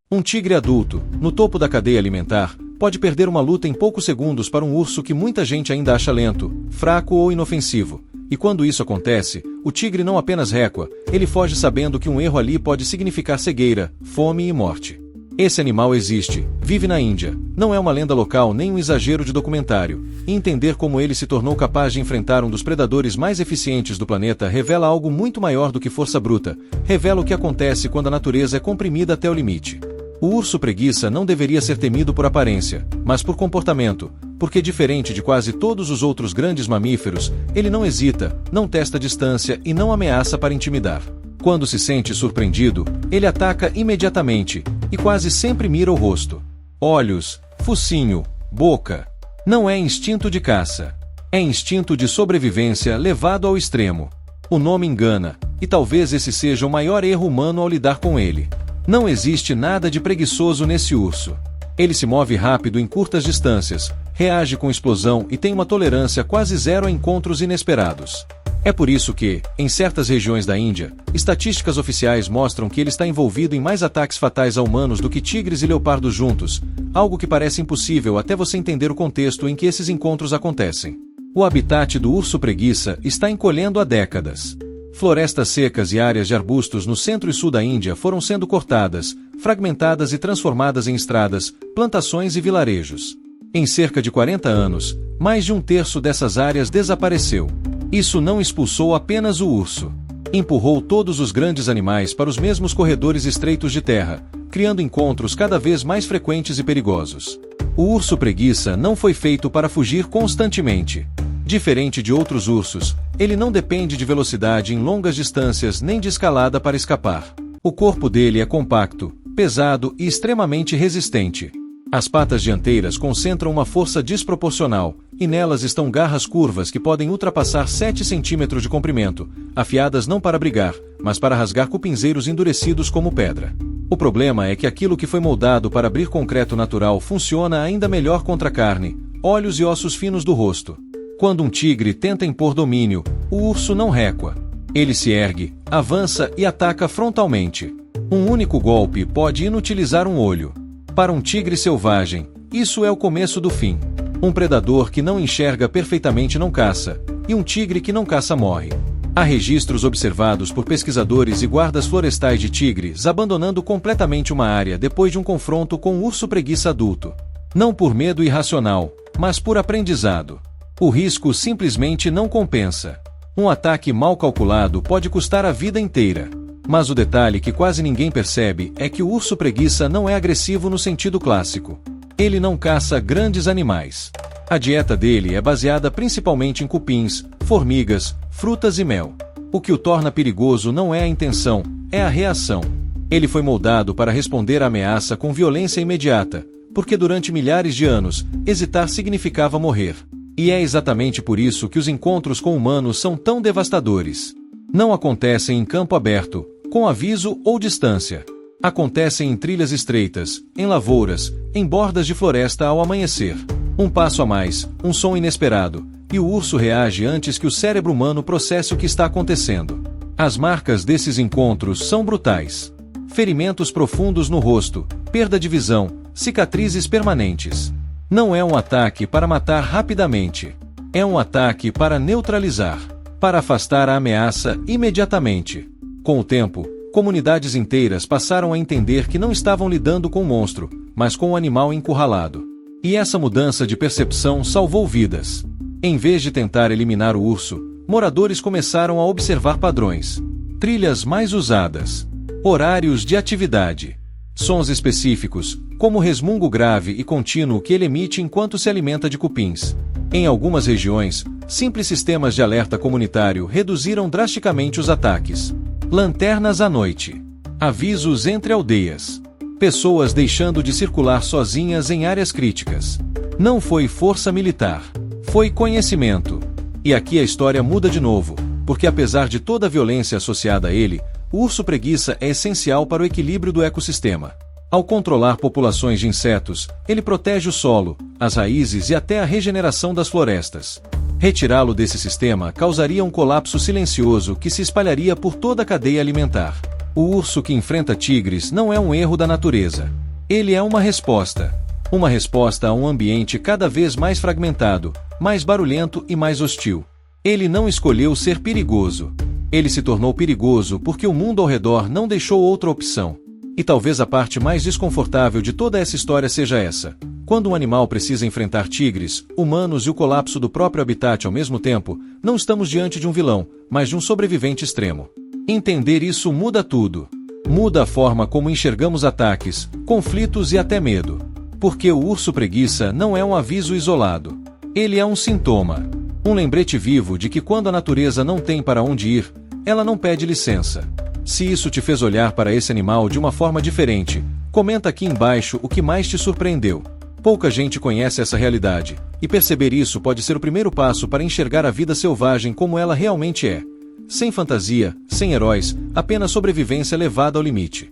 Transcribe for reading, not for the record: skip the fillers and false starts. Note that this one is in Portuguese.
Um tigre adulto, no topo da cadeia alimentar, pode perder uma luta em poucos segundos para um urso que muita gente ainda acha lento, fraco ou inofensivo. E quando isso acontece, o tigre não apenas recua, ele foge sabendo que um erro ali pode significar cegueira, fome e morte. Esse animal existe, vive na Índia, não é uma lenda local nem um exagero de documentário, e entender como ele se tornou capaz de enfrentar um dos predadores mais eficientes do planeta revela algo muito maior do que força bruta, revela o que acontece quando a natureza é comprimida até o limite. O urso preguiça não deveria ser temido por aparência, mas por comportamento, porque diferente de quase todos os outros grandes mamíferos, ele não hesita, não testa distância e não ameaça para intimidar. Quando se sente surpreendido, ele ataca imediatamente, e quase sempre mira o rosto. Olhos, focinho, boca. Não é instinto de caça. É instinto de sobrevivência levado ao extremo. O nome engana, e talvez esse seja o maior erro humano ao lidar com ele. Não existe nada de preguiçoso nesse urso. Ele se move rápido em curtas distâncias, reage com explosão e tem uma tolerância quase zero a encontros inesperados. É por isso que, em certas regiões da Índia, estatísticas oficiais mostram que ele está envolvido em mais ataques fatais a humanos do que tigres e leopardos juntos, algo que parece impossível até você entender o contexto em que esses encontros acontecem. O habitat do urso preguiça está encolhendo há décadas. Florestas secas e áreas de arbustos no centro e sul da Índia foram sendo cortadas, fragmentadas e transformadas em estradas, plantações e vilarejos. Em cerca de 40 anos, mais de um terço dessas áreas desapareceu. Isso não expulsou apenas o urso. Empurrou todos os grandes animais para os mesmos corredores estreitos de terra, criando encontros cada vez mais frequentes e perigosos. O urso preguiça não foi feito para fugir constantemente. Diferente de outros ursos, ele não depende de velocidade em longas distâncias nem de escalada para escapar. O corpo dele é compacto, pesado e extremamente resistente. As patas dianteiras concentram uma força desproporcional, e nelas estão garras curvas que podem ultrapassar 7 centímetros de comprimento, afiadas não para brigar, mas para rasgar cupinzeiros endurecidos como pedra. O problema é que aquilo que foi moldado para abrir concreto natural funciona ainda melhor contra a carne, olhos e ossos finos do rosto. Quando um tigre tenta impor domínio, o urso não recua. Ele se ergue, avança e ataca frontalmente. Um único golpe pode inutilizar um olho. Para um tigre selvagem, isso é o começo do fim. Um predador que não enxerga perfeitamente não caça, e um tigre que não caça morre. Há registros observados por pesquisadores e guardas florestais de tigres abandonando completamente uma área depois de um confronto com um urso preguiça adulto. Não por medo irracional, mas por aprendizado. O risco simplesmente não compensa. Um ataque mal calculado pode custar a vida inteira. Mas o detalhe que quase ninguém percebe é que o urso preguiça não é agressivo no sentido clássico. Ele não caça grandes animais. A dieta dele é baseada principalmente em cupins, formigas, frutas e mel. O que o torna perigoso não é a intenção, é a reação. Ele foi moldado para responder à ameaça com violência imediata, porque durante milhares de anos, hesitar significava morrer. E é exatamente por isso que os encontros com humanos são tão devastadores. Não acontecem em campo aberto, com aviso ou distância. Acontecem em trilhas estreitas, em lavouras, em bordas de floresta ao amanhecer. Um passo a mais, um som inesperado, e o urso reage antes que o cérebro humano processe o que está acontecendo. As marcas desses encontros são brutais. Ferimentos profundos no rosto, perda de visão, cicatrizes permanentes. Não é um ataque para matar rapidamente. É um ataque para neutralizar, para afastar a ameaça imediatamente. Com o tempo, comunidades inteiras passaram a entender que não estavam lidando com um monstro, mas com um animal encurralado. E essa mudança de percepção salvou vidas. Em vez de tentar eliminar o urso, moradores começaram a observar padrões. Trilhas mais usadas. Horários de atividade. Sons específicos, como o resmungo grave e contínuo que ele emite enquanto se alimenta de cupins. Em algumas regiões, simples sistemas de alerta comunitário reduziram drasticamente os ataques. Lanternas à noite. Avisos entre aldeias. Pessoas deixando de circular sozinhas em áreas críticas. Não foi força militar. Foi conhecimento. E aqui a história muda de novo, porque apesar de toda a violência associada a ele, o urso preguiça é essencial para o equilíbrio do ecossistema. Ao controlar populações de insetos, ele protege o solo, as raízes e até a regeneração das florestas. Retirá-lo desse sistema causaria um colapso silencioso que se espalharia por toda a cadeia alimentar. O urso que enfrenta tigres não é um erro da natureza. Ele é uma resposta. Uma resposta a um ambiente cada vez mais fragmentado, mais barulhento e mais hostil. Ele não escolheu ser perigoso. Ele se tornou perigoso porque o mundo ao redor não deixou outra opção. E talvez a parte mais desconfortável de toda essa história seja essa. Quando um animal precisa enfrentar tigres, humanos e o colapso do próprio habitat ao mesmo tempo, não estamos diante de um vilão, mas de um sobrevivente extremo. Entender isso muda tudo. Muda a forma como enxergamos ataques, conflitos e até medo. Porque o urso preguiça não é um aviso isolado. Ele é um sintoma. Um lembrete vivo de que quando a natureza não tem para onde ir, ela não pede licença. Se isso te fez olhar para esse animal de uma forma diferente, comenta aqui embaixo o que mais te surpreendeu. Pouca gente conhece essa realidade, e perceber isso pode ser o primeiro passo para enxergar a vida selvagem como ela realmente é. Sem fantasia, sem heróis, apenas sobrevivência levada ao limite.